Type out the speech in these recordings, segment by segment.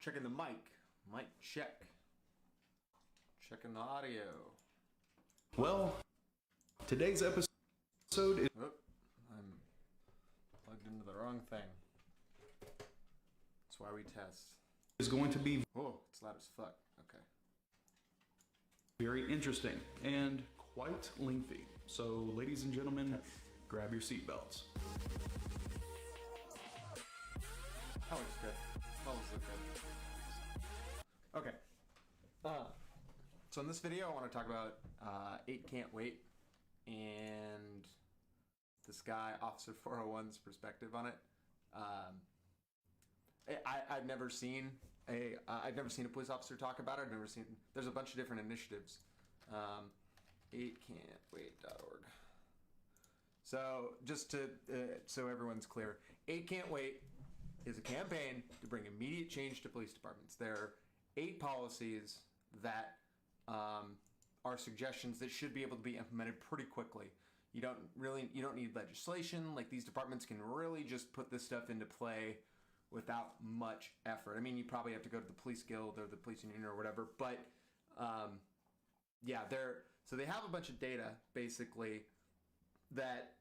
Checking the mic. Mic check. Checking the audio. Well, today's episode is... Oh, I'm plugged into the wrong thing. That's why we test. Is going to be Oh, it's loud as fuck. Okay. very interesting and quite lengthy. So, ladies and gentlemen, grab your seatbelts. That looks good. That looks good. Okay. So in this video, I want to talk about 8 Can't Wait and this guy, officer401's perspective on it. I've never seen a police officer talk about it. There's a bunch of different initiatives. 8cantwait.org. So just to so everyone's clear, 8 Can't Wait is a campaign to bring immediate change to police departments. There are 8 policies that are suggestions that should be able to be implemented pretty quickly. You don't need legislation. Like, these departments can really just put this stuff into play without much effort. I mean, you probably have to go to the police guild or the police union or whatever, but yeah, they have a bunch of data basically that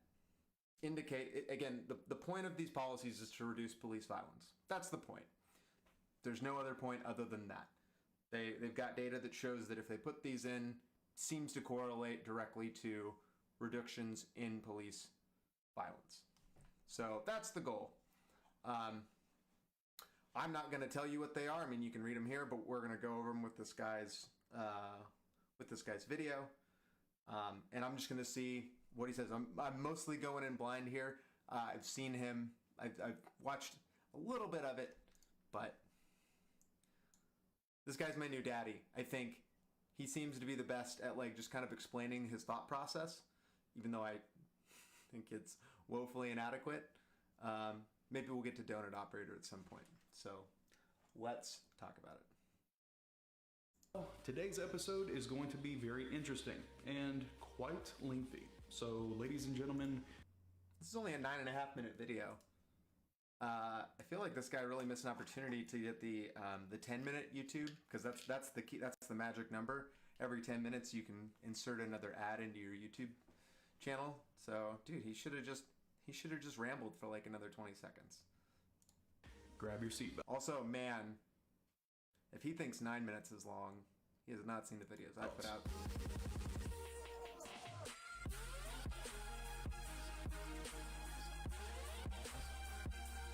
indicate, again, the point of these policies is to reduce police violence. That's the point. There's no other point other than that. They've got data that shows that if they put these in, seems to correlate directly to reductions in police violence. So that's the goal. I'm not going to tell you what they are. I mean, you can read them here, but we're going to go over them with this guy's video, and I'm just going to see what he says. I'm mostly going in blind here. I've seen him. I've watched a little bit of it, but this guy's my new daddy. I think he seems to be the best at, like, just kind of explaining his thought process, even though I think it's woefully inadequate. Maybe we'll get to Donut Operator at some point. So let's talk about it. Today's episode is going to be very interesting and quite lengthy. So, ladies and gentlemen, this is only a 9.5-minute video. I feel like this guy really missed an opportunity to get the 10-minute YouTube, because that's the key. That's the magic number. Every 10 minutes you can insert another ad into your YouTube channel. So, dude, he should have just rambled for like another 20 seconds. grab your seatbelt. Also, man, if he thinks 9 minutes is long, he has not seen the videos I put out.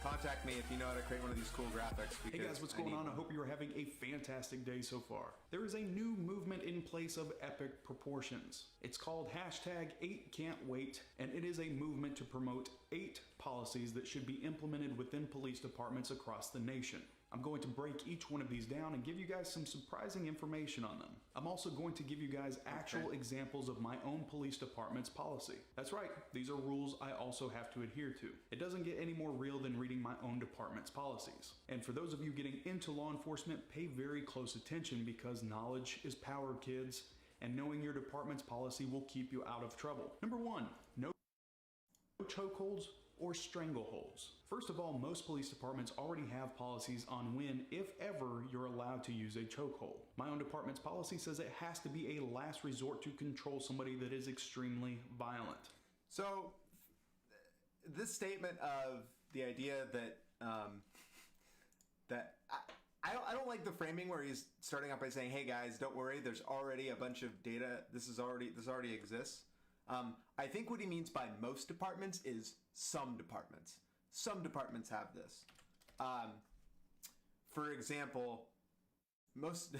Contact me if you know how to create one of these cool graphics. Hey guys, what's going on? I hope you are having a fantastic day so far. There is a new movement in place of epic proportions. It's called hashtag 8 Can't Wait, and it is a movement to promote 8 policies that should be implemented within police departments across the nation. I'm going to break each one of these down and give you guys some surprising information on them. I'm also going to give you guys actual examples of my own police department's policy. That's right, these are rules I also have to adhere to. It doesn't get any more real than reading my own department's policies. And for those of you getting into law enforcement, pay very close attention, because knowledge is power, kids, and knowing your department's policy will keep you out of trouble. Number 1, no chokeholds or strangleholds. First of all, most police departments already have policies on when, if ever, you're allowed to use a chokehold. My own department's policy says it has to be a last resort to control somebody that is extremely violent. So, this statement of the idea that I don't like the framing where he's starting out by saying, "Hey guys, don't worry. There's already a bunch of data. This already exists." I think what he means by most departments is some departments. Some departments have this. For example, most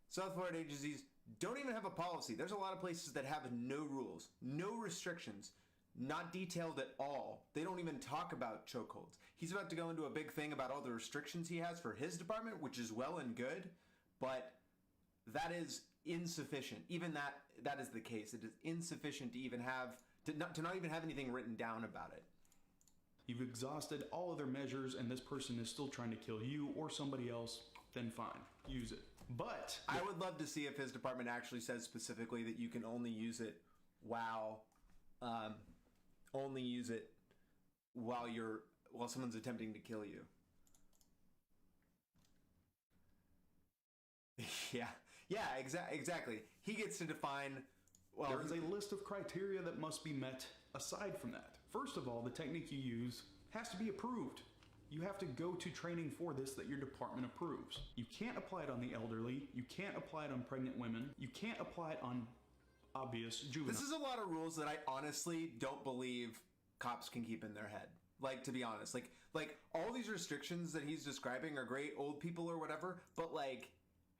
South Florida agencies don't even have a policy. There's a lot of places that have no rules, no restrictions, not detailed at all. They don't even talk about chokeholds. He's about to go into a big thing about all the restrictions he has for his department, which is well and good, but that is insufficient. Even that is the case. It is insufficient to even have to not even have anything written down about it. You've exhausted all other measures and this person is still trying to kill you or somebody else, then fine, use it. But I would love to see if his department actually says specifically that you can only use it while someone's attempting to kill you. Exactly. He gets to define. Well, There is a list of criteria that must be met aside from that. First of all, the technique you use has to be approved. You have to go to training for this that your department approves. You can't apply it on the elderly. You can't apply it on pregnant women. You can't apply it on obvious juveniles. This is a lot of rules that I honestly don't believe cops can keep in their head. Like, to be honest, like all these restrictions that he's describing are great, old people or whatever, but like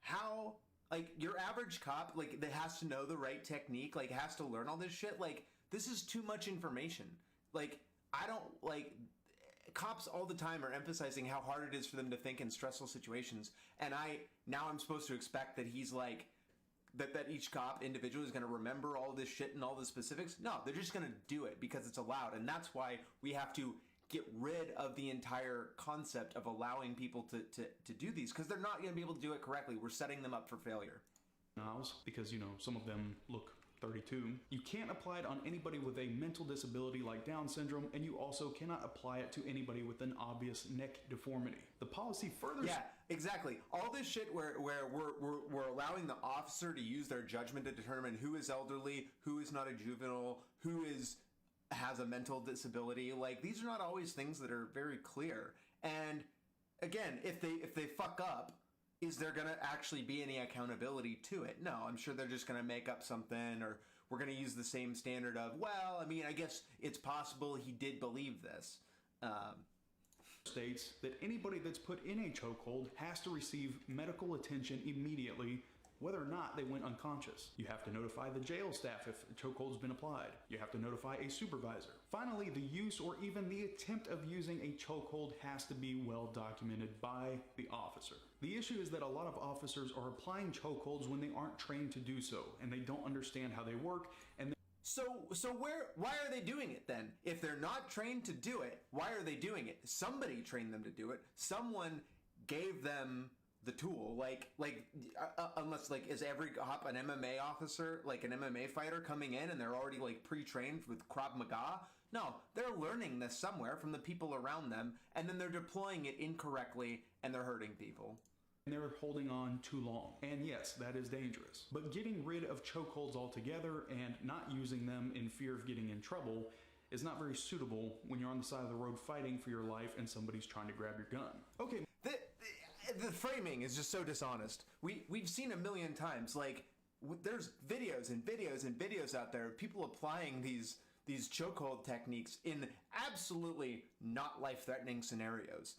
how, like your average cop, like that has to know the right technique, like has to learn all this shit. Like this is too much information. Like I don't like cops all the time are emphasizing how hard it is for them to think in stressful situations. And I'm supposed to expect that he's like, that each cop individual is going to remember all this shit and all the specifics. No, they're just going to do it because it's allowed. And that's why we have to get rid of the entire concept of allowing people to do these, because they're not going to be able to do it correctly. We're setting them up for failure. Because, some of them look 32. You can't apply it on anybody with a mental disability like Down syndrome, and you also cannot apply it to anybody with an obvious neck deformity. The policy further... Yeah, exactly. All this shit where we're allowing the officer to use their judgment to determine who is elderly, who is not a juvenile, who has a mental disability. Like, these are not always things that are very clear. And again, if they fuck up, is there going to actually be any accountability to it? No, I'm sure they're just going to make up something, or we're going to use the same standard of, well, I mean, I guess it's possible he did believe this. States that anybody that's put in a chokehold has to receive medical attention immediately, whether or not they went unconscious. You have to notify the jail staff if a chokehold's been applied. You have to notify a supervisor. Finally, the use or even the attempt of using a chokehold has to be well documented by the officer. The issue is that a lot of officers are applying chokeholds when they aren't trained to do so, and they don't understand how they work, and why are they doing it then? If they're not trained to do it, why are they doing it? Somebody trained them to do it. Someone gave them the tool. Unless is every cop an MMA officer, like an MMA fighter coming in and they're already like pre-trained with Krav Maga? No, they're learning this somewhere from the people around them, and then they're deploying it incorrectly and they're hurting people. And they're holding on too long. And yes, that is dangerous. But getting rid of chokeholds altogether and not using them in fear of getting in trouble is not very suitable when you're on the side of the road fighting for your life and somebody's trying to grab your gun. Okay. The framing is just so dishonest. We've seen a million times, like, there's videos and videos and videos out there of people applying these chokehold techniques in absolutely not life-threatening scenarios.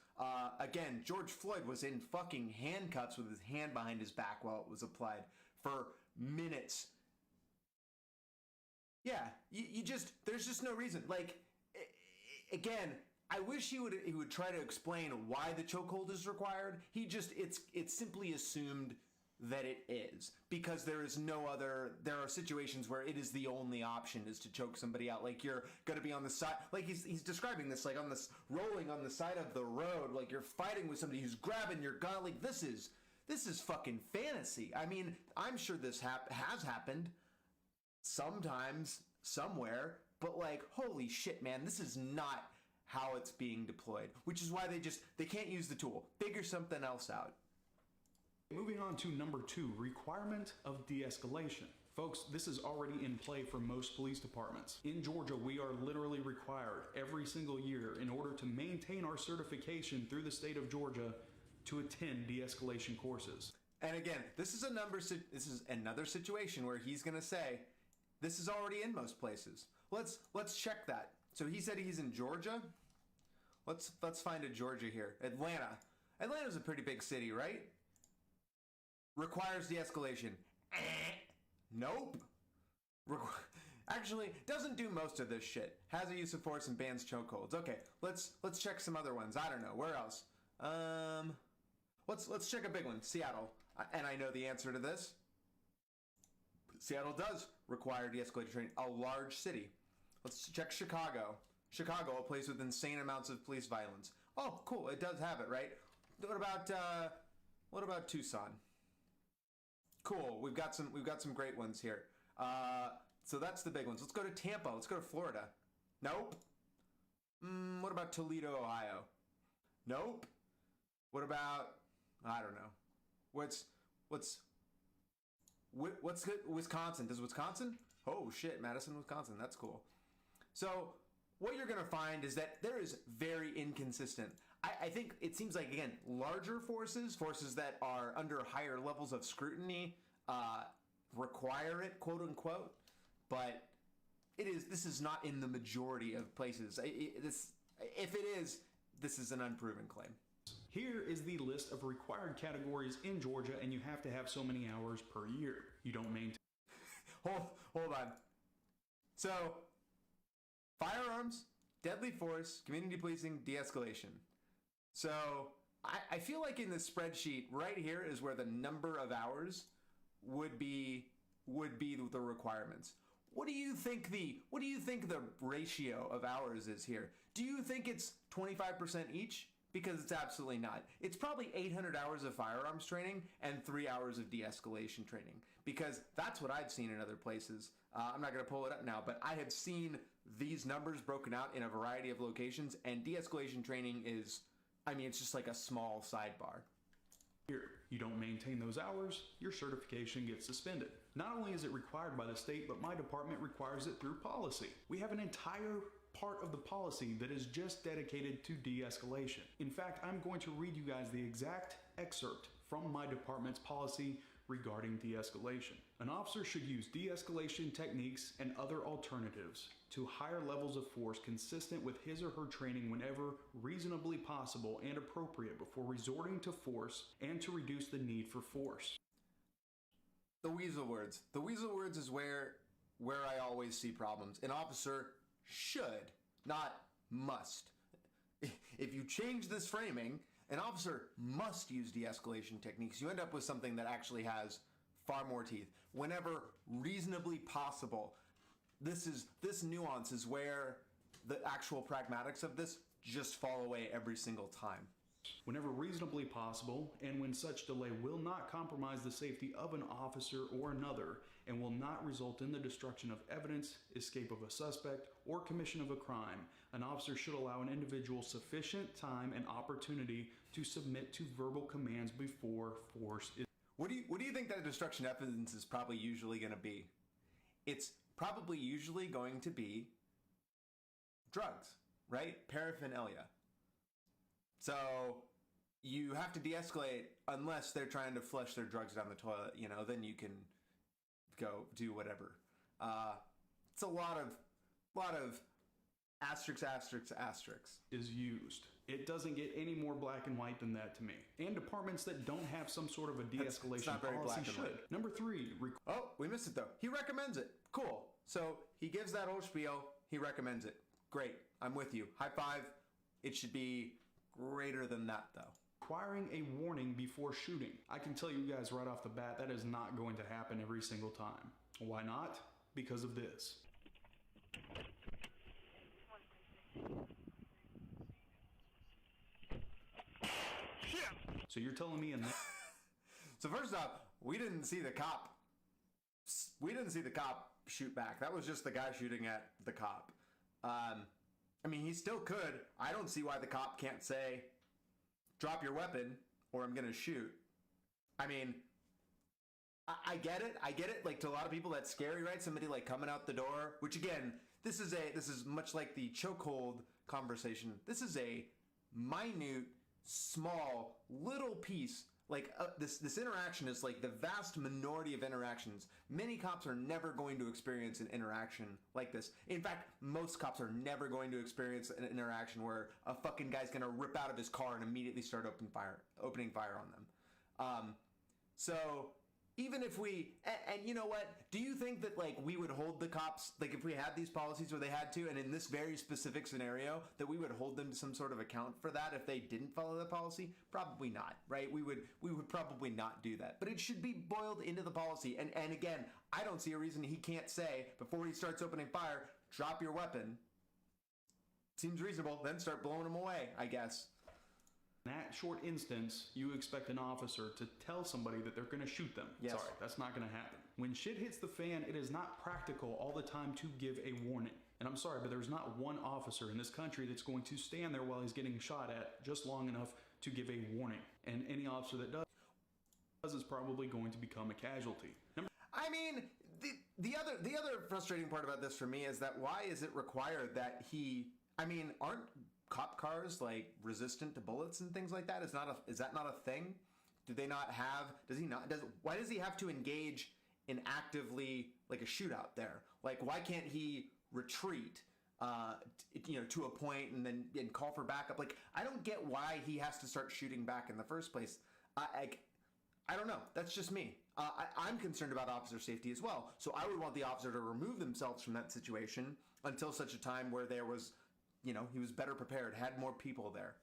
Again, George Floyd was in fucking handcuffs with his hand behind his back while it was applied for minutes. Yeah, there's just no reason. Like, again, I wish he would try to explain why the chokehold is required. It's simply assumed that it is, because there are situations where it is the only option is to choke somebody out. Like, you're going to be on the side, like he's describing this, like rolling on the side of the road, like you're fighting with somebody who's grabbing your gun. Like, this is fucking fantasy. I mean, I'm sure this has happened sometimes, somewhere, but like, holy shit, man, this is not how it's being deployed, which is why they can't use the tool. Figure something else out. Moving on to number 2, requirement of de-escalation. Folks, this is already in play for most police departments. In Georgia, we are literally required every single year, in order to maintain our certification through the state of Georgia, to attend de-escalation courses. And again, this is another situation where he's going to say, this is already in most places. Let's check that. So he said he's in Georgia. Let's find a Georgia here. Atlanta. Atlanta's a pretty big city, right? Requires de-escalation. Nope. Actually, doesn't do most of this shit. Has a use of force and bans chokeholds. Okay, let's check some other ones. I don't know. Where else? Let's check a big one. Seattle. And I know the answer to this. Seattle does require de-escalated training. A large city. Let's check Chicago. Chicago, a place with insane amounts of police violence. Oh, cool. It does have it, right? What about Tucson? Cool. We've got some great ones here. So that's the big ones. Let's go to Tampa. Let's go to Florida. Nope. What about Toledo, Ohio? Nope. What about, I don't know. What's good? Wisconsin. Does Wisconsin? Oh shit, Madison, Wisconsin. That's cool. So what you're gonna find is that there is very inconsistent. I think it seems like, again, larger forces that are under higher levels of scrutiny, require it, quote unquote. But this is not in the majority of places. If it is, this is an unproven claim. Here is the list of required categories in Georgia, and you have to have so many hours per year. You don't maintain. Hold on. So, firearms, deadly force, community policing, de-escalation. So, I feel like in this spreadsheet right here is where the number of hours would be the requirements. What do you think the ratio of hours is here? Do you think it's 25% each? Because it's absolutely not. It's probably 800 hours of firearms training and 3 hours of de-escalation training. Because that's what I've seen in other places. I'm not going to pull it up now, but I have seen these numbers broken out in a variety of locations, and de-escalation training is, it's just like a small sidebar. Here, you don't maintain those hours, your certification gets suspended. Not only is it required by the state, but my department requires it through policy. We have an entire part of the policy that is just dedicated to de-escalation. In fact, I'm going to read you guys the exact excerpt from my department's policy regarding de-escalation. An officer should use de-escalation techniques and other alternatives to higher levels of force consistent with his or her training whenever reasonably possible and appropriate before resorting to force and to reduce the need for force. The weasel words. The weasel words is where I always see problems. An officer should, not must. If you change this framing, an officer must use de-escalation techniques. You end up with something that actually has far more teeth. Whenever reasonably possible, this nuance is where the actual pragmatics of this just fall away every single time. Whenever reasonably possible, and when such delay will not compromise the safety of an officer or another, and will not result in the destruction of evidence, escape of a suspect, or commission of a crime, an officer should allow an individual sufficient time and opportunity to submit to verbal commands before force is... What do you think that destruction of evidence is probably usually going to be? It's probably usually going to be drugs, right? Paraphernalia. So you have to de-escalate unless they're trying to flush their drugs down the toilet, then you can go do whatever. It's a lot of asterisks. Is used. It doesn't get any more black and white than that to me. And departments that don't have some sort of a de-escalation policy should. Number 3. Oh, we missed it though. He recommends it. Cool. So he gives that whole spiel. He recommends it. Great. I'm with you. High five. It should be greater than that though. Requiring a warning before shooting. I can tell you guys right off the bat, that is not going to happen every single time. Why not? Because of this. So you're telling me So first off, we didn't see the cop shoot back. That was just the guy shooting at the cop. He still could. I don't see why the cop can't say, drop your weapon or I'm gonna shoot. I get it. Like, to a lot of people that's scary, right? Somebody like coming out the door, which again, this is much like the chokehold conversation. This is a minute, small, little piece. Like this interaction is like the vast minority of interactions. Many cops are never going to experience an interaction like this. In fact, most cops are never going to experience an interaction where a fucking guy's gonna rip out of his car and immediately start opening fire on them. So even if and you know what? Do you think that like we would hold the cops, like if we had these policies where they had to, and in this very specific scenario, that we would hold them to some sort of account for that if they didn't follow the policy? Probably not, right? We would probably not do that. But it should be boiled into the policy. And again, I don't see a reason he can't say before he starts opening fire, drop your weapon. Seems reasonable. Then start blowing them away, I guess. In that short instance, you expect an officer to tell somebody that they're going to shoot them. Yes. Sorry, that's not going to happen. When shit hits the fan, it is not practical all the time to give a warning. And I'm sorry, but there's not one officer in this country that's going to stand there while he's getting shot at just long enough to give a warning. And any officer that does is probably going to become a casualty. I mean, the other frustrating part about this for me is that why is it required that he? I mean, aren't cop cars like resistant to bullets and things like that? Is that not a thing? Do they not have? Does he not? Why does he have to engage in actively like a shootout there? Like, why can't he retreat? To a point and then call for backup. Like, I don't get why he has to start shooting back in the first place. I don't know. That's just me. I'm concerned about officer safety as well. So I would want the officer to remove themselves from that situation until such a time where there was, he was better prepared, had more people there.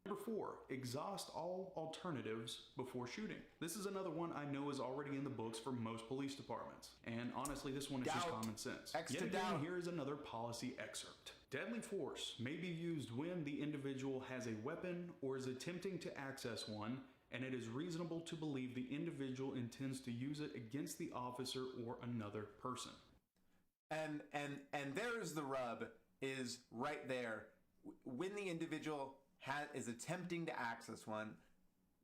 Number 4, exhaust all alternatives before shooting. This is another one I know is already in the books for most police departments. And honestly, this one is just common sense. Yet again, here is another policy excerpt. Deadly force may be used when the individual has a weapon or is attempting to access one, and it is reasonable to believe the individual intends to use it against the officer or another person. And there's the rub, is right there. When the individual is attempting to access one,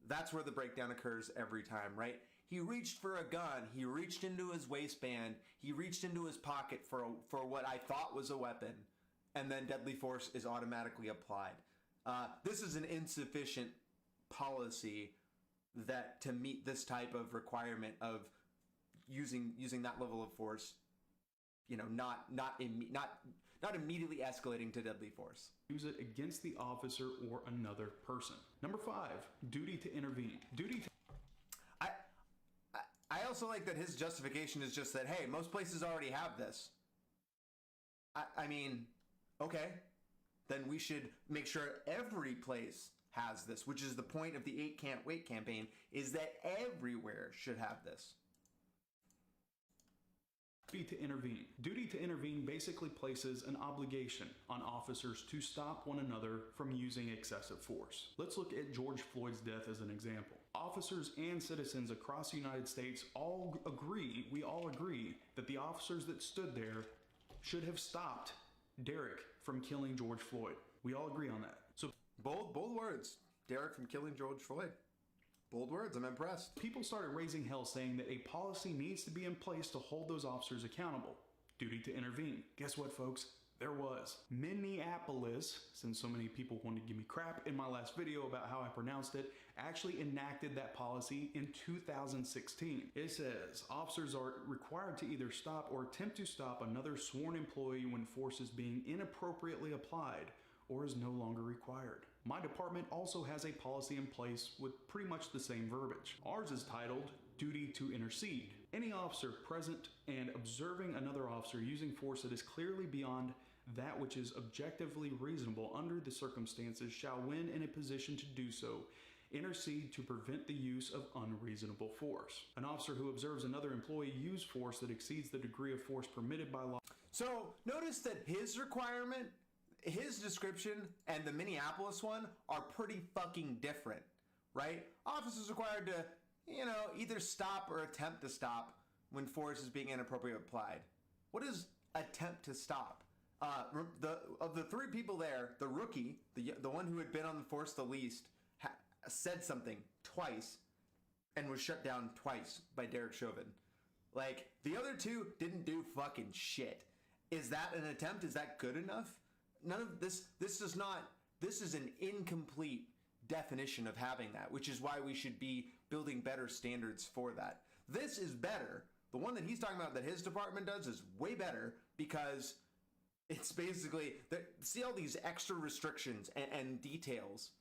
that's where the breakdown occurs every time, right? He reached for a gun, he reached into his waistband, he reached into his pocket for what I thought was a weapon, and then deadly force is automatically applied. This is an insufficient policy that to meet this type of requirement of using that level of force, not immediately escalating to deadly force. Use it against the officer or another person. Number 5, duty to intervene. I also like that his justification is just that, hey, most places already have this. I mean, okay, then we should make sure every place has this, which is the point of the 8 Can't Wait campaign, is that everywhere should have this. Duty to intervene. Duty to intervene basically places an obligation on officers to stop one another from using excessive force. Let's look at George Floyd's death as an example. Officers and citizens across the United States we all agree that the officers that stood there should have stopped Derek from killing George Floyd. We all agree on that. So bold words. Derek from killing George Floyd. Bold words, I'm impressed. People started raising hell saying that a policy needs to be in place to hold those officers accountable. Duty to intervene. Guess what, folks? There was. Minneapolis, since so many people wanted to give me crap in my last video about how I pronounced it, actually enacted that policy in 2016. It says, officers are required to either stop or attempt to stop another sworn employee when force is being inappropriately applied or is no longer required. My department also has a policy in place with pretty much the same verbiage. Ours is titled Duty to Intercede. Any officer present and observing another officer using force that is clearly beyond that which is objectively reasonable under the circumstances shall, when in a position to do so, intercede to prevent the use of unreasonable force. An officer who observes another employee use force that exceeds the degree of force permitted by law. So notice that his requirement, his description, and the Minneapolis one are pretty fucking different, right? Officers required to, either stop or attempt to stop when force is being inappropriately applied. What is attempt to stop? Of the 3 people there, the rookie, the one who had been on the force the least, said something twice and was shut down twice by Derek Chauvin. Like, the other 2 didn't do fucking shit. Is that an attempt? Is that good enough? None of this is an incomplete definition of having that, which is why we should be building better standards for that. This is better. The one that he's talking about that his department does is way better because it's basically, see all these extra restrictions and details.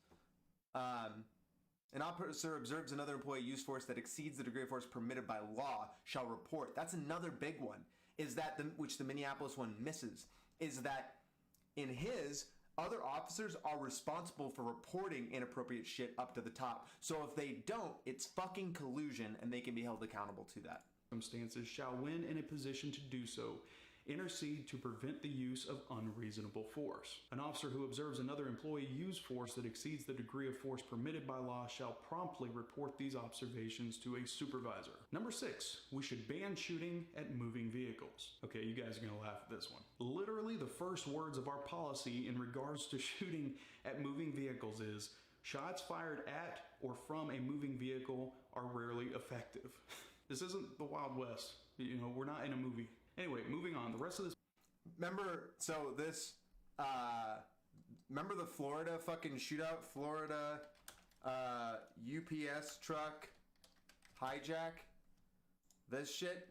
An officer observes another employee use force that exceeds the degree of force permitted by law shall report. That's another big one, is that which the Minneapolis one misses, is that in his, other officers are responsible for reporting inappropriate shit up to the top. So if they don't, it's fucking collusion and they can be held accountable to that. Circumstances shall, when in a position to do so, intercede to prevent the use of unreasonable force. An officer who observes another employee use force that exceeds the degree of force permitted by law shall promptly report these observations to a supervisor. Number 6, we should ban shooting at moving vehicles. Okay, you guys are gonna laugh at this one. Literally, the first words of our policy in regards to shooting at moving vehicles is, shots fired at or from a moving vehicle are rarely effective. This isn't the Wild West. You know, we're not in a movie. Anyway, moving on. The rest of this. Remember, so this, remember the Florida fucking shootout? Florida UPS truck hijack? This shit?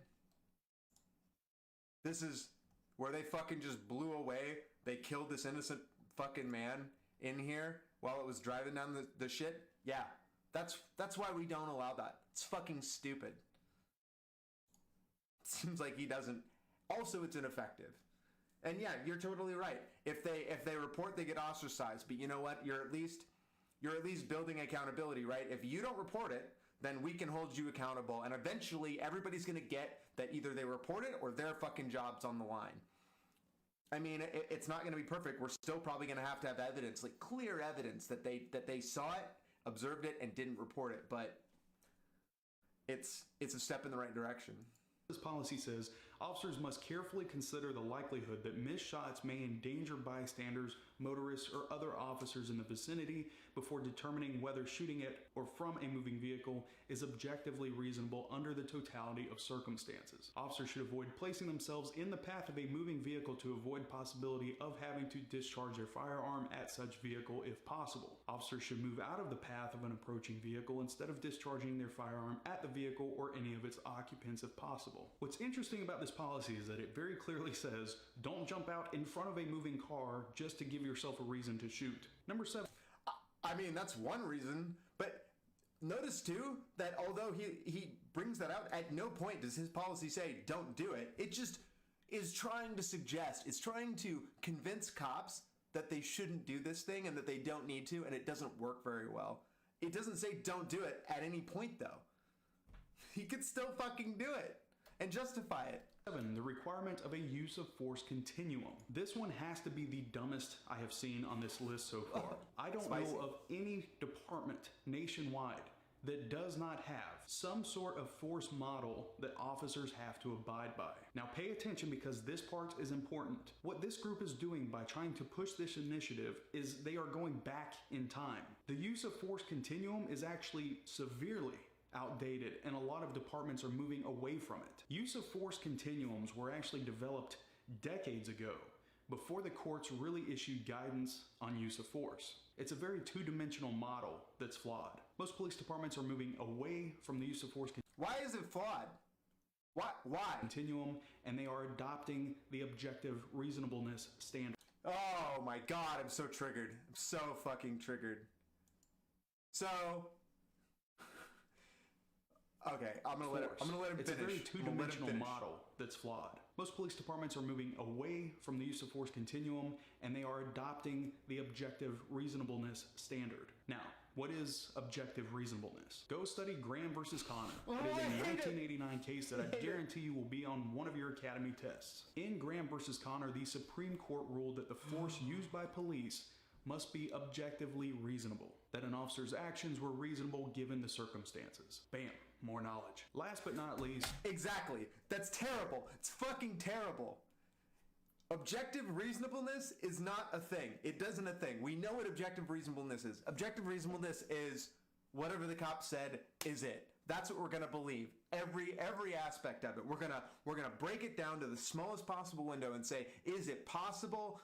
This is where they fucking just blew away. They killed this innocent fucking man in here while it was driving down the shit? Yeah. That's why we don't allow that. It's fucking stupid. It seems like he doesn't. Also, it's ineffective. And yeah, you're totally right. If they report, they get ostracized. But you know what? You're at least building accountability, right? If you don't report it, then we can hold you accountable. And eventually, everybody's going to get that either they report it or their fucking job's on the line. I mean, it's not going to be perfect. We're still probably going to have evidence, like clear evidence that they saw it, observed it, and didn't report it. But it's a step in the right direction. This policy says officers must carefully consider the likelihood that missed shots may endanger bystanders, motorists, or other officers in the vicinity before determining whether shooting at or from a moving vehicle is objectively reasonable under the totality of circumstances. Officers should avoid placing themselves in the path of a moving vehicle to avoid possibility of having to discharge their firearm at such vehicle if possible. Officers should move out of the path of an approaching vehicle instead of discharging their firearm at the vehicle or any of its occupants if possible. What's interesting about this policy is that it very clearly says, don't jump out in front of a moving car just to give yourself a reason to shoot. Number 7. I mean, that's one reason, but notice too that although he brings that out, at no point does his policy say don't do it. It just is trying to suggest, it's trying to convince cops that they shouldn't do this thing and that they don't need to, and it doesn't work very well. It doesn't say don't do it at any point though. He could still fucking do it and justify it. 7. The requirement of a use of force continuum. This one has to be the dumbest I have seen on this list so far. I don't know of any department nationwide that does not have some sort of force model that officers have to abide by. Now pay attention because this part is important. What this group is doing by trying to push this initiative is they are going back in time. The use of force continuum is actually severely outdated, and a lot of departments are moving away from it. Use of force continuums were actually developed decades ago, before the courts really issued guidance on use of force. It's a very two-dimensional model that's flawed. Most police departments are moving away from the use of force. Why is it flawed? Why? Continuum, and they are adopting the objective reasonableness standard. Oh my god, I'm so triggered. I'm so fucking triggered. So, okay, I'm gonna let him finish. It's a very two-dimensional model that's flawed. Most police departments are moving away from the use of force continuum, and they are adopting the objective reasonableness standard. Now, what is objective reasonableness? Go study Graham versus Connor. It is a 1989 case that I guarantee you will be on one of your academy tests. In Graham versus Connor, the Supreme Court ruled that the force used by police must be objectively reasonable, that an officer's actions were reasonable given the circumstances. Bam, more knowledge. Last but not least. Exactly. That's terrible. It's fucking terrible. Objective reasonableness is not a thing. It isn't a thing. We know what objective reasonableness is. Objective reasonableness is whatever the cop said is it. That's what we're gonna believe. Every aspect of it. We're gonna break it down to the smallest possible window and say, is it possible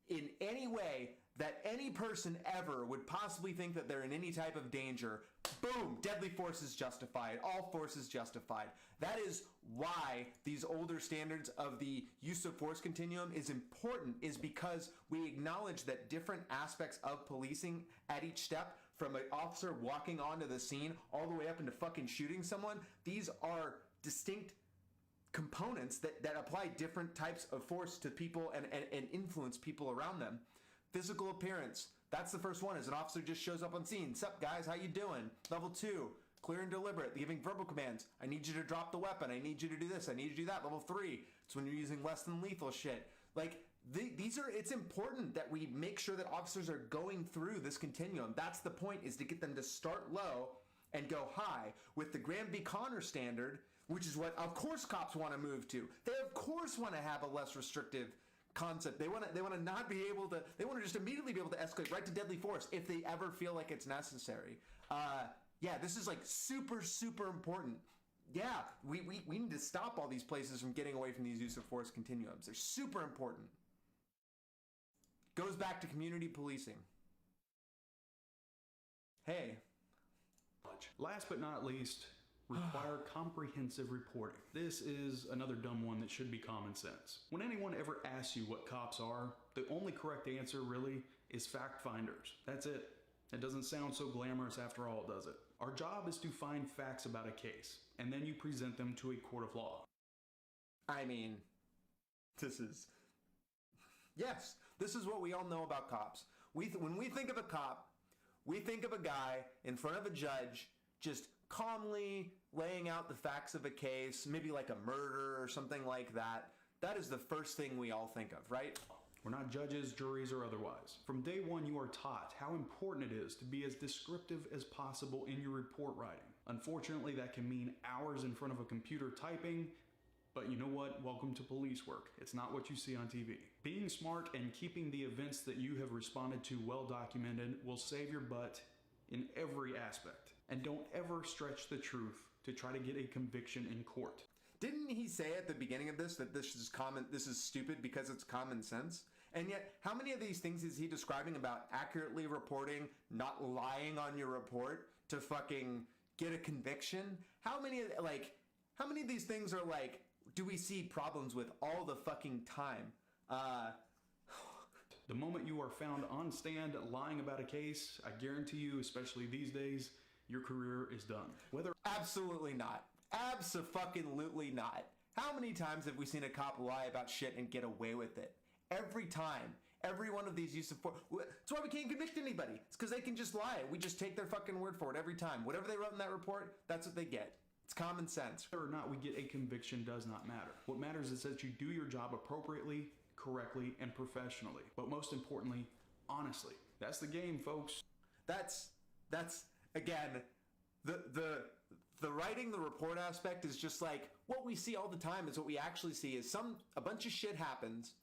in any way that any person ever would possibly think that they're in any type of danger? Boom! Deadly force is justified. All force is justified. That is why these older standards of the use of force continuum is important, is because we acknowledge that different aspects of policing at each step, from an officer walking onto the scene all the way up into fucking shooting someone, these are distinct components that apply different types of force to people and influence people around them. Physical appearance. That's the first one, is an officer just shows up on scene. Sup guys, how you doing? Level 2, clear and deliberate, giving verbal commands. I need you to drop the weapon. I need you to do this. I need you to do that. Level 3, it's when you're using less than lethal shit. Like, it's important that we make sure that officers are going through this continuum. That's the point, is to get them to start low and go high. With the Graham v. Connor standard, which is what, of course, cops want to move to. They, of course, want to have a less restrictive concept. They want to not be able to, they want to just immediately be able to escalate right to deadly force if they ever feel like it's necessary. Yeah, this is like super, super important. yeah, we need to stop all these places from getting away from these use of force continuums. They're super important. Goes back to community policing. Hey. Last but not least, require comprehensive reporting. This is another dumb one that should be common sense. When anyone ever asks you what cops are, the only correct answer really is fact finders. That's it. It doesn't sound so glamorous after all, does it? Our job is to find facts about a case, and then you present them to a court of law. I mean, this is what we all know about cops. When we think of a cop, we think of a guy in front of a judge just calmly laying out the facts of a case, maybe like a murder or something like that. That is the first thing we all think of, right? We're not judges, juries, or otherwise. From day one, you are taught how important it is to be as descriptive as possible in your report writing. Unfortunately, that can mean hours in front of a computer typing, but you know what? Welcome to police work. It's not what you see on TV. Being smart and keeping the events that you have responded to well documented will save your butt in every aspect. And don't ever stretch the truth to try to get a conviction in court. Didn't he say at the beginning of this that this is stupid because it's common sense? And yet, how many of these things is he describing about accurately reporting, not lying on your report to fucking get a conviction? How many of these things are like, do we see problems with all the fucking time? The moment you are found on stand lying about a case, I guarantee you, especially these days, your career is done. Absolutely not. Abso-fucking-lutely not. How many times have we seen a cop lie about shit and get away with it? Every time. Every one of these use of force. That's why we can't convict anybody. It's because they can just lie. We just take their fucking word for it every time. Whatever they wrote in that report, that's what they get. It's common sense. Whether or not we get a conviction does not matter. What matters is that you do your job appropriately, correctly, and professionally. But most importantly, honestly. That's the game, folks. That's again, the writing the report aspect is just like what we see all the time is what we actually see is a bunch of shit happens,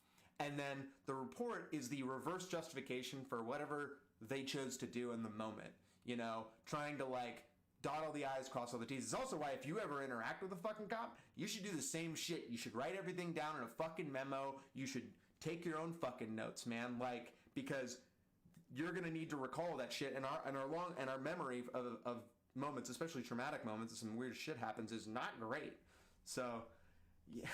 and then the report is the reverse justification for whatever they chose to do in the moment. You know, trying to like dot all the I's, cross all the T's. It's also why if you ever interact with a fucking cop, you should do the same shit. You should write everything down in a fucking memo. You should take your own fucking notes, man. Like, because you're gonna need to recall that shit, and our memory of moments, especially traumatic moments, and some weird shit happens, is not great. So, yeah.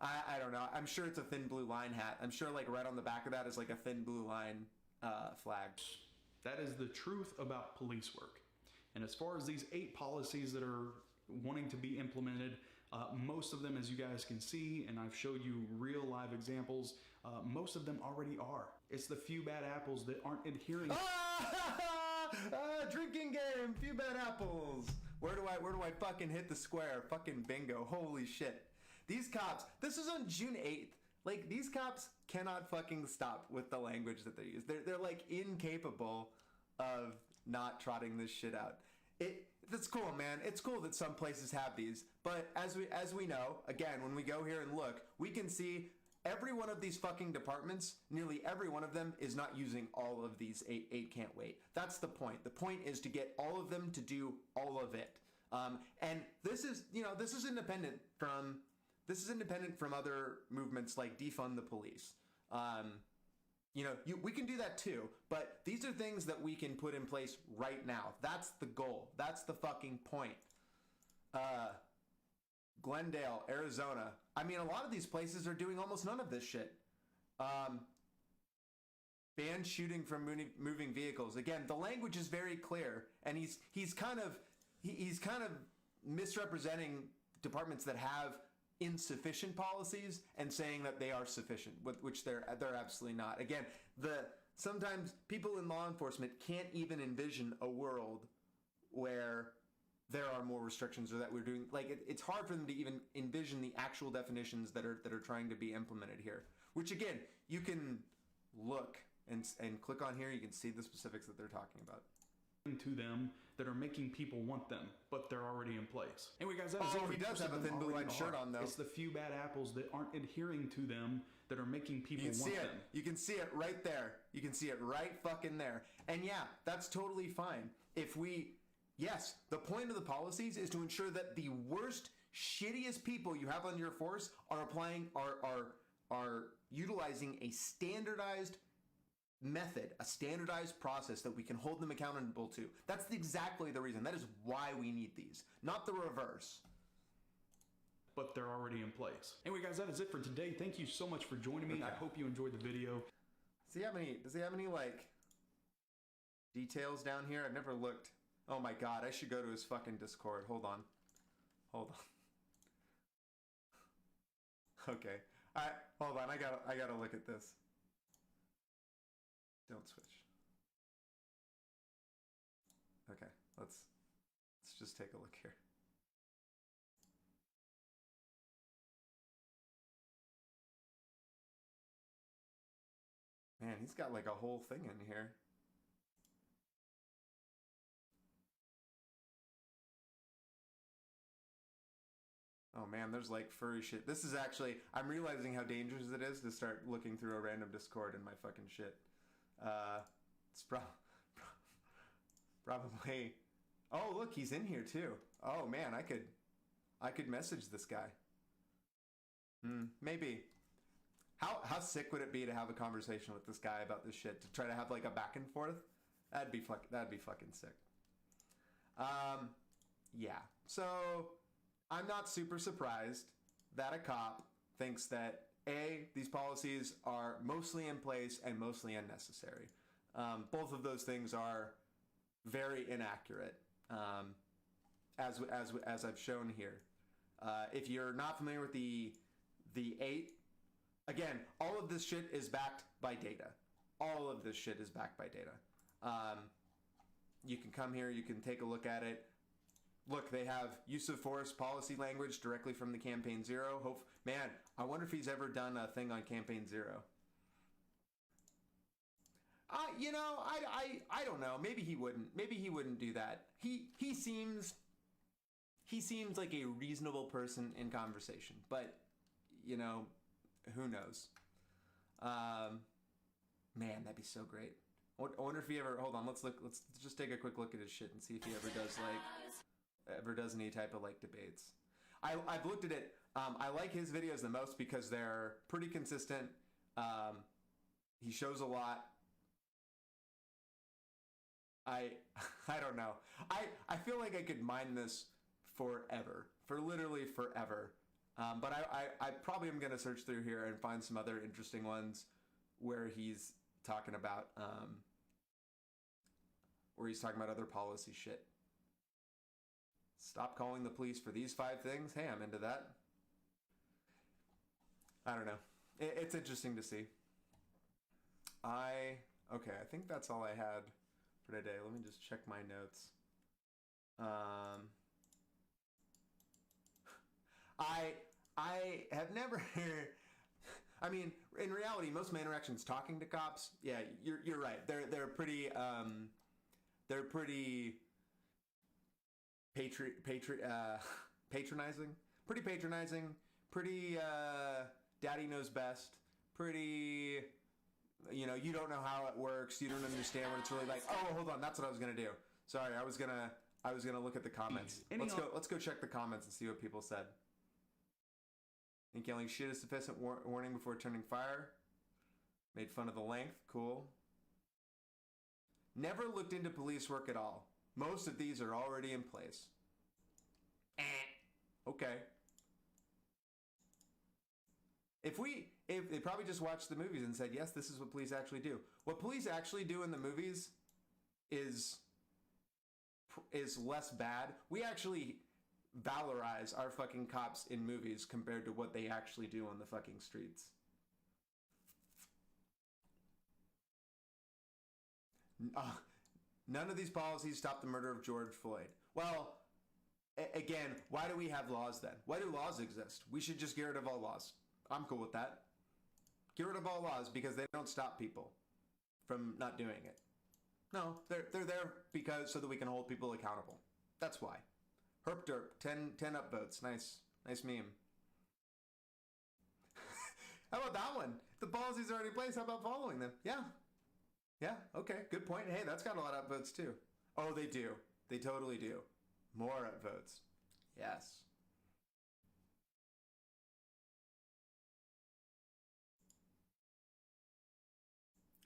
I don't know. I'm sure it's a thin blue line hat. I'm sure like right on the back of that is like a thin blue line flag. That is the truth about police work. And as far as these 8 policies that are wanting to be implemented, most of them, as you guys can see, and I've showed you real live examples, most of them already are. It's the few bad apples that aren't adhering. Drinking game, few bad apples. Where do I fucking hit the square? Fucking bingo. Holy shit. These cops, this is on June 8th. Like, these cops cannot fucking stop with the language that they use. They're like incapable of not trotting this shit out. That's cool, man. It's cool that some places have these. But as we know, again, when we go here and look, we can see every one of these fucking departments, nearly every one of them is not using all of these 8 can't wait. That's the point. The point is to get all of them to do all of it. And this is independent from other movements like defund the police. We can do that too, but these are things that we can put in place right now. That's the goal. That's the fucking point. Glendale, Arizona. I mean, a lot of these places are doing almost none of this shit. Ban shooting from moving vehicles. Again, the language is very clear, and he's kind of misrepresenting departments that have insufficient policies and saying that they are sufficient, which they're absolutely not. Again, sometimes people in law enforcement can't even envision a world where there are more restrictions or that we're doing, like, it's hard for them to even envision the actual definitions that are trying to be implemented here, which again, you can look and click on here, you can see the specifics that they're talking about. To them that are making people want them, but they're already in place. Anyway, guys, that is it. He does have a thin blue line shirt on, though. It's the few bad apples that aren't adhering to them that are making people want them. You can see it right there. You can see it right fucking there. And yeah, that's totally fine. If we Yes, the point of the policies is to ensure that the worst, shittiest people you have on your force are utilizing a standardized method, a standardized process that we can hold them accountable to. That's exactly the reason. That is why we need these, not the reverse. But they're already in place. Anyway, guys, that is it for today. Thank you so much for joining me. I hope you enjoyed the video. Does he have any like details down here? I've never looked. Oh my god, I should go to his fucking Discord. Hold on. Okay. Hold on. I gotta look at this. Don't switch. Okay, let's just take a look here. Man, he's got like a whole thing in here. Oh man, there's like furry shit. This is actually, I'm realizing how dangerous it is to start looking through a random Discord in my fucking shit. It's probably, oh look, he's in here too. Oh man, I could message this guy. Maybe. How sick would it be to have a conversation with this guy about this shit, to try to have like a back and forth? That'd be fucking sick. Yeah. So I'm not super surprised that a cop thinks that these policies are mostly in place and mostly unnecessary. Both of those things are very inaccurate, as I've shown here. If you're not familiar with the 8, again, all of this shit is backed by data. All of this shit is backed by data. You can come here, you can take a look at it. Look, they have use of force policy language directly from the Campaign Zero. Man, I wonder if he's ever done a thing on Campaign Zero. I don't know. Maybe he wouldn't. Maybe he wouldn't do that. He seems like a reasonable person in conversation, but who knows? Man, that'd be so great. I wonder if he ever. Hold on. Let's just take a quick look at his shit and see if he ever does any type of like debates. I've looked at it. I like his videos the most because they're pretty consistent. He shows a lot. I don't know. I feel like I could mine this forever, for literally forever. But I probably am gonna search through here and find some other interesting ones where he's talking about other policy shit. Stop calling the police for these 5 things. Hey, I'm into that. I don't know. It's interesting to see. Okay, I think that's all I had for today. Let me just check my notes. I have never. I mean, in reality, most of my interactions talking to cops. Yeah, you're right. They're pretty patronizing. Pretty patronizing. Pretty daddy knows best. Pretty. You don't know how it works. You don't understand what it's really like. Oh, hold on. That's what I was gonna do. Sorry, I was gonna look at the comments. Let's go check the comments and see what people said. Think yelling shit is sufficient warning before turning fire. Made fun of the length. Cool. Never looked into police work at all. Most of these are already in place. Okay. If they probably just watched the movies and said, yes, this is what police actually do. What police actually do in the movies is less bad. We actually valorize our fucking cops in movies compared to what they actually do on the fucking streets. None of these policies stop the murder of George Floyd. Well, again, why do we have laws then? Why do laws exist? We should just get rid of all laws. I'm cool with that. Get rid of all laws because they don't stop people from not doing it. No, they're there so that we can hold people accountable. That's why. Herp derp, 10 upvotes. Nice meme. How about that one? The policies are already in place. How about following them? Yeah, okay, good point. Hey, that's got a lot of upvotes too. Oh, they do. They totally do. More upvotes. Yes.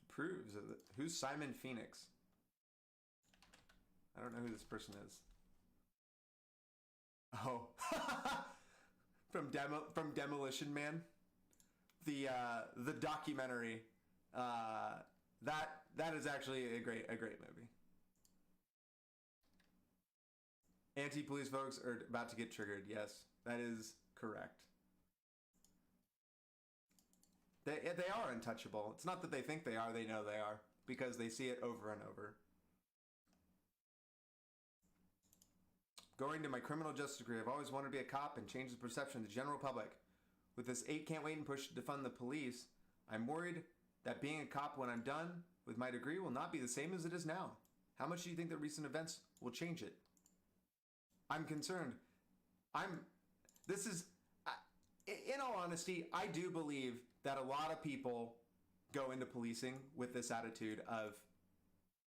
Proves of it. Who's Simon Phoenix? I don't know who this person is. Oh. from Demolition Man. The documentary. That is actually a great movie. Anti-police folks are about to get triggered. Yes, that is correct. They are untouchable. It's not that they think they are, they know they are, because they see it over and over. Going to my criminal justice degree, I've always wanted to be a cop and change the perception of the general public. With this 8 can't wait and push to defund the police, I'm worried that being a cop when I'm done with my degree will not be the same as it is now. How much do you think that recent events will change it? I'm concerned. In all honesty, I do believe that a lot of people go into policing with this attitude of,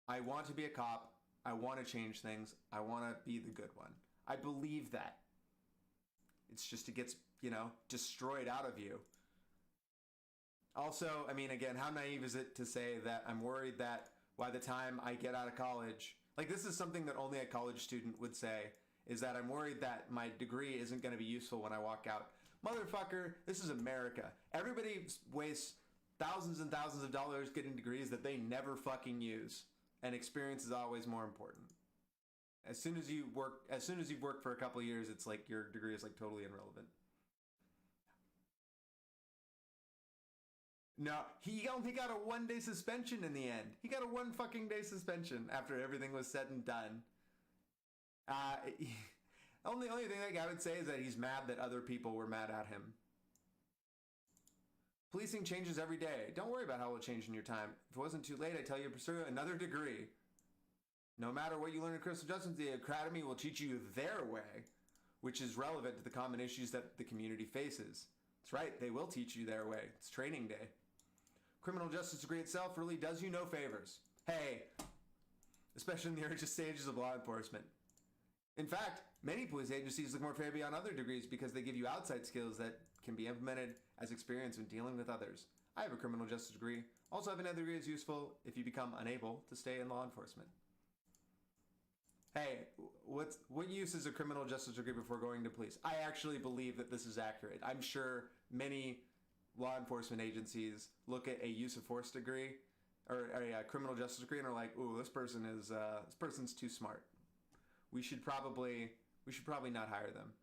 I want to be a cop, I want to change things, I want to be the good one. I believe that. It's just it gets, destroyed out of you. Also, I mean, again, how naive is it to say that I'm worried that by the time I get out of college, like this is something that only a college student would say, is that I'm worried that my degree isn't going to be useful when I walk out. Motherfucker, this is America. Everybody wastes thousands and thousands of dollars getting degrees that they never fucking use. And experience is always more important. As soon as you've worked for a couple of years, it's like your degree is like totally irrelevant. No, he only got a 1-day suspension in the end. He got a 1 fucking day suspension after everything was said and done. Only thing that guy would say is that he's mad that other people were mad at him. Policing changes every day. Don't worry about how it will change in your time. If it wasn't too late, I tell you to pursue another degree. No matter what you learn in criminal justice, the academy will teach you their way, which is relevant to the common issues that the community faces. That's right, they will teach you their way. It's training day. Criminal justice degree itself really does you no favors. Hey, especially in the early stages of law enforcement. In fact, many police agencies look more favorably on other degrees because they give you outside skills that can be implemented as experience when dealing with others. I have a criminal justice degree. Also have another degree is useful if you become unable to stay in law enforcement. Hey, what use is a criminal justice degree before going to police? I actually believe that this is accurate. I'm sure many law enforcement agencies look at a use of force degree or a criminal justice degree and are like, "Ooh, this person's too smart. We should probably not hire them."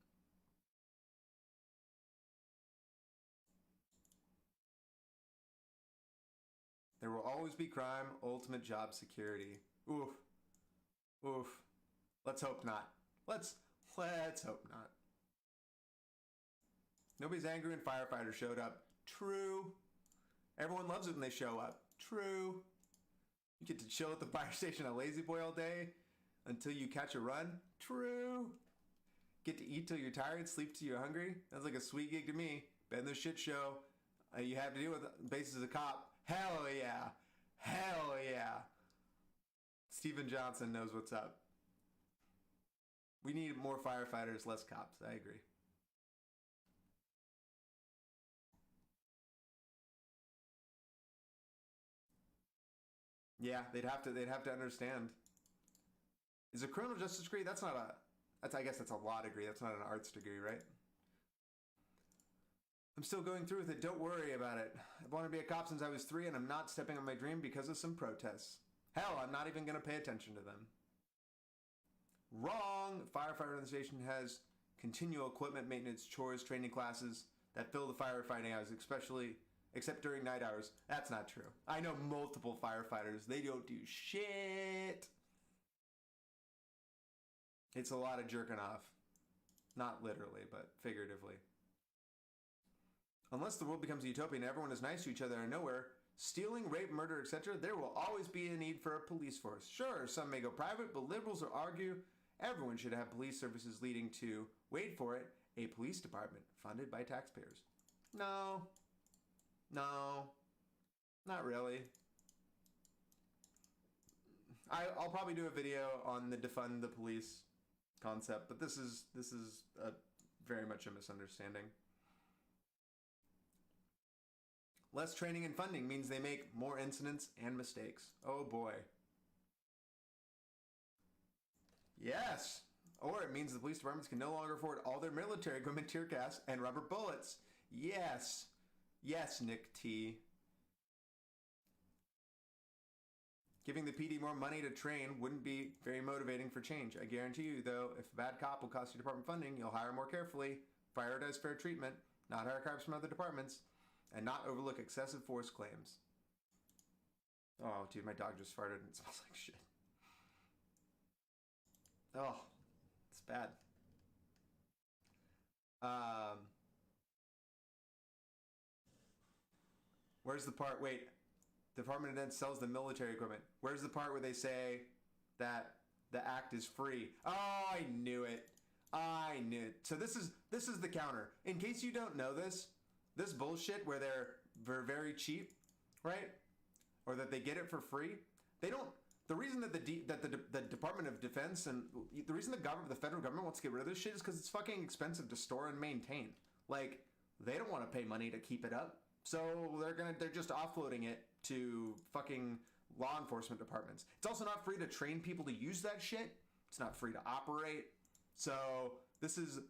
There will always be crime, ultimate job security. Oof. Oof. Let's hope not. Let's hope not. Nobody's angry when firefighters showed up. True. Everyone loves it when they show up. True. You get to chill at the fire station at Lazy Boy all day until you catch a run. True. Get to eat till you're tired, sleep till you're hungry. That's like a sweet gig to me. Been the shit show you have to deal with basis as a cop. Hell yeah. Hell yeah. Steven Johnson knows what's up. We need more firefighters, less cops. I agree. Yeah, they'd have to understand. Is a criminal justice degree? I guess that's a law degree. That's not an arts degree, right? I'm still going through with it. Don't worry about it. I've wanted to be a cop since I was 3, and I'm not stepping on my dream because of some protests. Hell, I'm not even going to pay attention to them. Wrong! Firefighter organization has continual equipment maintenance, chores, training classes that fill the firefighting hours, except during night hours. That's not true. I know multiple firefighters. They don't do shit. It's a lot of jerking off. Not literally, but figuratively. Unless the world becomes a utopia and everyone is nice to each other out of nowhere, stealing, rape, murder, etc., there will always be a need for a police force. Sure, some may go private, but liberals will argue everyone should have police services leading to, wait for it, a police department funded by taxpayers. No, not really. I'll probably do a video on the defund the police concept, but this is very much a misunderstanding. Less training and funding means they make more incidents and mistakes. Oh boy. Yes! Or it means the police departments can no longer afford all their military equipment, tear gas, and rubber bullets. Yes! Yes, Nick T. Giving the PD more money to train wouldn't be very motivating for change. I guarantee you, though, if a bad cop will cost you department funding, you'll hire more carefully, prioritize fair treatment, not hire cops from other departments, and not overlook excessive force claims. Oh, dude, my dog just farted and it smells like shit. Oh, it's bad. Where's the part? Wait, the Department of Defense sells the military equipment. Where's the part where they say that the act is free? Oh, I knew it. I knew it. So this is the counter. In case you don't know this bullshit where they're very cheap, right? Or that they get it for free. They don't. The reason that the Department of Defense and the reason the federal government wants to get rid of this shit is because it's fucking expensive to store and maintain. Like, they don't want to pay money to keep it up, so they're just offloading it to fucking law enforcement departments. It's also not free to train people to use that shit. It's not free to operate. So this is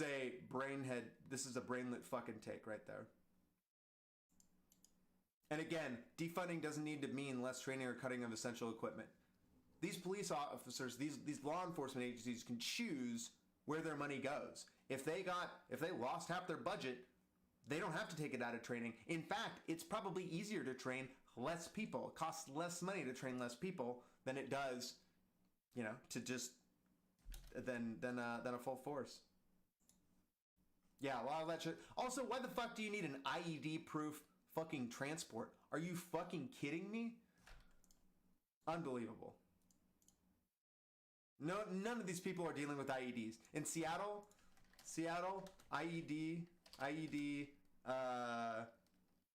a brainlit fucking take right there. And again, defunding doesn't need to mean less training or cutting of essential equipment. These police officers, these law enforcement agencies can choose where their money goes. If they lost half their budget, they don't have to take it out of training. In fact, it's probably easier to train less people. It costs less money to train less people than it does, to just than a full force. Yeah, a lot of that shit. Also, why the fuck do you need an IED proof fucking transport? Are you fucking kidding me? Unbelievable. No, none of these people are dealing with IEDs. In Seattle, IED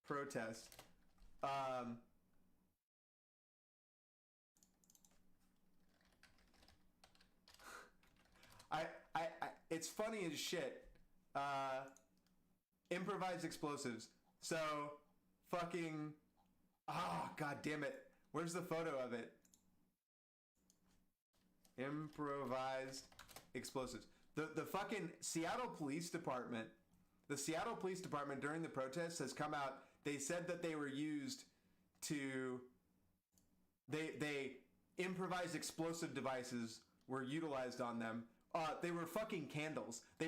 protest. It's funny as shit. Improvised explosives. So, fucking, god damn it. Where's the photo of it? Improvised explosives. The fucking Seattle Police Department, during the protests has come out. They said that they were used to, they improvised explosive devices were utilized on them. They were fucking candles. They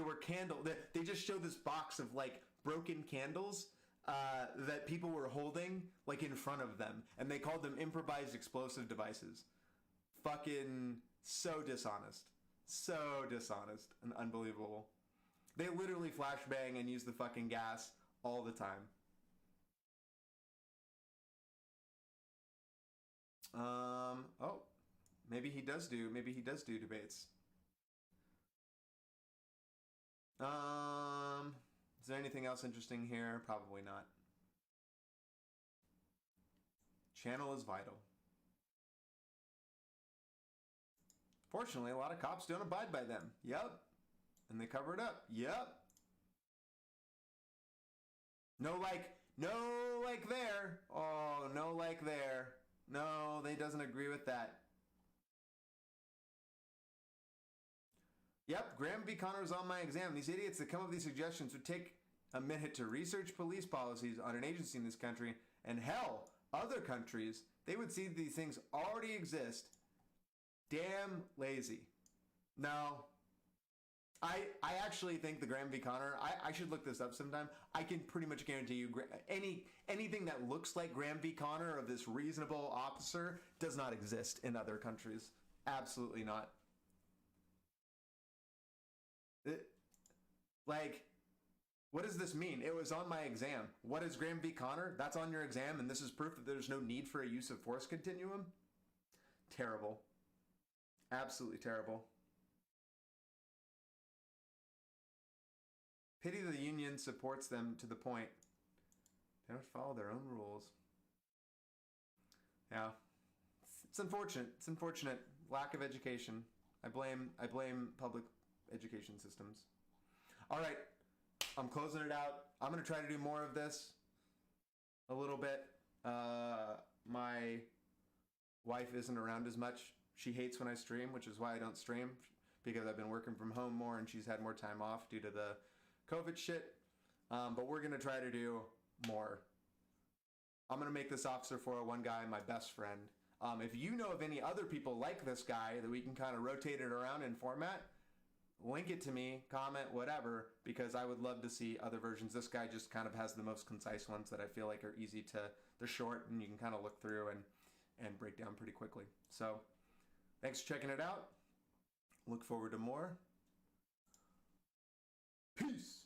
just showed this box of like broken candles that people were holding like in front of them, and they called them improvised explosive devices. Fucking so dishonest and unbelievable. They literally flashbang and use the fucking gas all the time. Maybe he does do debates. Is there anything else interesting here? Probably not. Channel is vital. Fortunately, a lot of cops don't abide by them. Yep. And they cover it up. Yep. No like there. Oh, no like there. No, they doesn't agree with that. Yep, Graham v. Connor's on my exam. These idiots that come up with these suggestions would take a minute to research police policies on an agency in this country, and hell, other countries. They would see these things already exist. Damn lazy. No. I actually think the Graham v. Connor, I should look this up sometime. I can pretty much guarantee you anything that looks like Graham v. Connor of this reasonable officer does not exist in other countries. Absolutely not. What does this mean? It was on my exam. What is Graham v. Connor? That's on your exam, and this is proof that there's no need for a use of force continuum? Terrible. Absolutely terrible. Pity the union supports them to the point. They don't follow their own rules. Yeah. It's unfortunate. It's unfortunate. Lack of education. I blame public education systems. All right, I'm closing it out. I'm gonna try to do more of this. A little bit. My wife isn't around as much. She hates when I stream, which is why I don't stream, because I've been working from home more and she's had more time off due to the COVID shit. But we're gonna try to do more. I'm gonna make this Officer 401 guy my best friend. If you know of any other people like this guy that we can kind of rotate it around in format, link it to me, comment, whatever, because I would love to see other versions. This guy just kind of has the most concise ones that I feel like are easy to, they're short and you can kind of look through and break down pretty quickly. So thanks for checking it out. Look forward to more. Peace.